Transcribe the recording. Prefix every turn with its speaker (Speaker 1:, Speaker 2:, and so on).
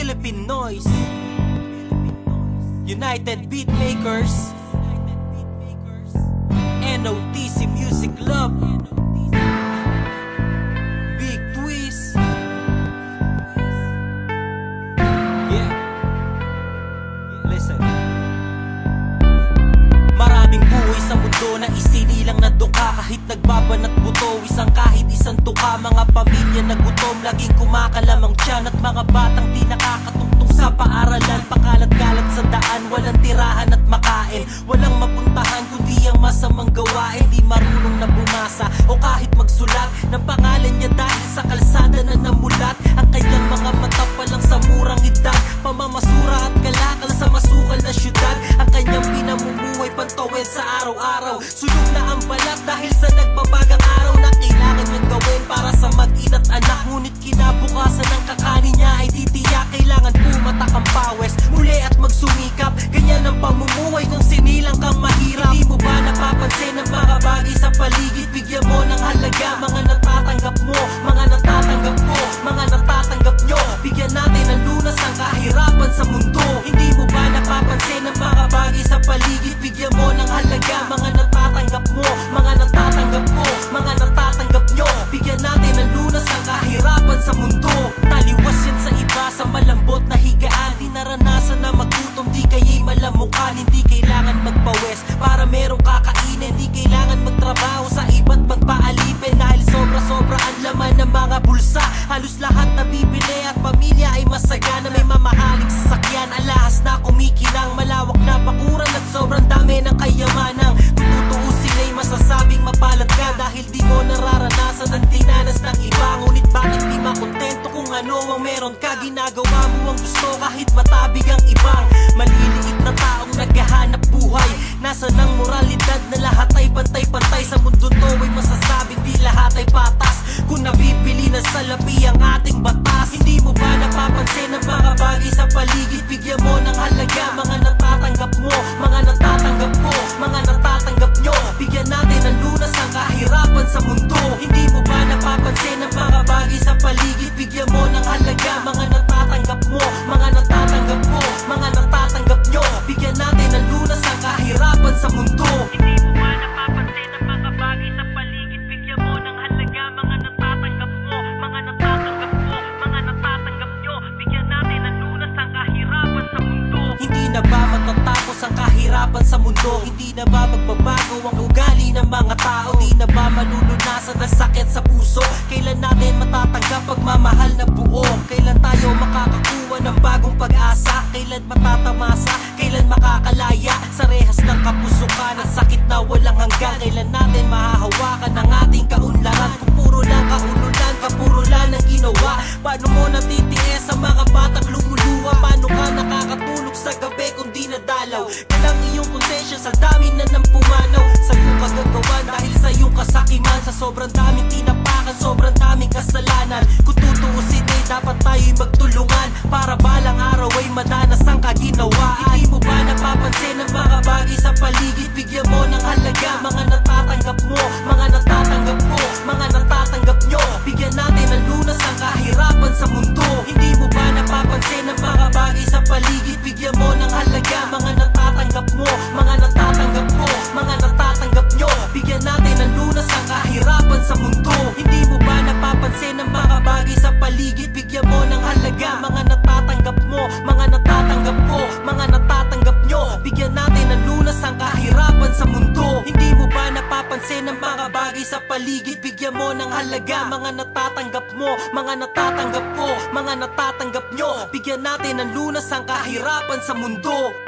Speaker 1: Philippine Noise, United Beatmakers, NOTC Music Love, Big Twist. Yeah, listen. Maraming buhay sa mundo na isinilang na duka. Kahit nagbabanat buto, kahit isang tuka. Mga pamilya na gutom, laging kumakalamang tiyan. At mga batang di nakakatungtong sa paaralan. Pakalat-kalat sa daan, walang tirahan at makain. Walang mapuntahan kundi ang masamang gawain. Di marunong na bumasa o kahit magsulat ng pangalan niya dahil sa kalsada na namulat. Ang kanyang mga mata pa lang sa murang edad, pamamasura at kalakal sa masukal na syudad. Ang kanyang pinamumuhay pantawid sa araw-araw. Sunog na ang balat dahil sa nagbabagang araw na kailangan niyang gawin para sa mag-ina't anak. Ngunit kinabukasan ng kakanin niya ay titiyak. Kailangan pumatak ang pawes muli at magsumikap. Ganyan ang pamumuhay kung sinilang kang mahirap. Di mo ba napapansin ang mga bagay sa paligid? Bigyan mo ng halaga mga natatanggap mo, mga natatanggap ko, mga natatanggap nyo. Bigyan natin ng lunas ang kahirapan sa mundo. Hindi mo ba napapansin ang mga bagay sa paligid? Bigyan mo ng halaga mga natatanggap mo, mga natatanggap ko, mga natatanggap nyo. Bigyan natin ng lunas ang kahirapan sa mundo. Taliwas yan sa iba sa malambot na higaan. Di naranasan na magutom, di kaya'y malamukan. Hindi kailangan magpawes para merong kakainin. Di kailangan magtrabaho sa iba't magpaalipin. Dahil sobra-sobra ang laman ng mga bulsa. Halos lahat na bibili at pamilya ay masagana. May mamahaling sasakyan, alahas na kumikinang. Malawak na bakuran at sobrang dami ng kayamanang. Kung tutuusin ay masasabing mapalad ka dahil di mo nararanasan ang dinanas ng iba. Ngunit bakit di makontento kung ano ang meron ka? Ginagawa mo ang gusto kahit matabig ang ibang maliliit na taong naghahanap buhay. Nasaan ang moralidad na lahat ay pantay-pantay? Sa mundo to ay masasabing di lahat ay patas. Kung nabibili ng salapi ang ating batas. Hindi mo ba napapansin ang mga bagay sa paligid? Bigyan mo ng halaga mga natatanggap mo, mga natatanggap ko, mga natatanggap nyo. Bigyan natin ng lunas ang kahirapan sa mundo. Hindi mo ba napapansin ang mga bagay sa paligid? Bigyan mo ng halaga mga natatanggap mo, mga natatanggap ko, mga natatanggap nyo. Bigyan natin ng lunas ang kahirapan sa mundo. Hindi mo ba napapansin ang mga bagay sa paligid? Bigyan mo ng halaga mga natatanggap mo, mga natatanggap ko, mga natatanggap nyo. Bigyan natin ng lunas ang kahirapan sa mundo. Hindi na ba matatapos ang kahirapan sa mundo? Hindi na ba magbabago ang ugali ng mga tao? Di na ba malulunasan ang sakit sa puso? Kailan natin matatanggap pagmamahal na buo? Kailan tayo makakakuha ng bagong pag-asa? Kailan matatamasa? Kailan makakalaya sa rehas ng kapusukan at sakit na walang hanggan? Kailan natin mahahawakan ang ating kaunlaran? Kung puro lang kahululan, kapuro lang ang ginawa. Paano mo natitiis ang mga batang lumuluwa? Paano ka nakakatulog sa gabi kung di nadalaw? Kalang iyong konsensya sa dami na nang pumanaw sa iyong kagagawan dahil sa iyong kasakiman. Sa sobrang daming tinapakan, sobrang daming kasalanan. Kung tutuusin ay dapat tayo'y magtulungan para balang araw ay madanas ang kaginawaan. Hindi mo ba napapansin ang mga bagay sa paligid? Bigyan mo ng halaga mga natatanggap mo, mga natatanggap ko, mga natatanggap nyo. Bigyan natin ng lunas ang kahirapan sa mundo. Hindi mo ba napapansin ang mga bagay sa paligid? Bigyan mo ng halaga mga natatanggap mo, mga natatanggap ko, mga natatanggap nyo. Bigyan natin ng lunas ang kahirapan sa mundo. Hindi mo ba napapansin ang mga bagay sa paligid? Bigyan mo ng halaga mga natatanggap mo, mga natatanggap ko, mga natatanggap nyo. Bigyan natin ng lunas ang kahirapan sa mundo. Hindi mo ba napapansin ang mga bagay sa paligid? Bigyan mo ng halaga mga natatanggap mo, mga natatanggap ko, mga natatanggap nyo. Bigyan natin ng lunas ang kahirapan sa mundo.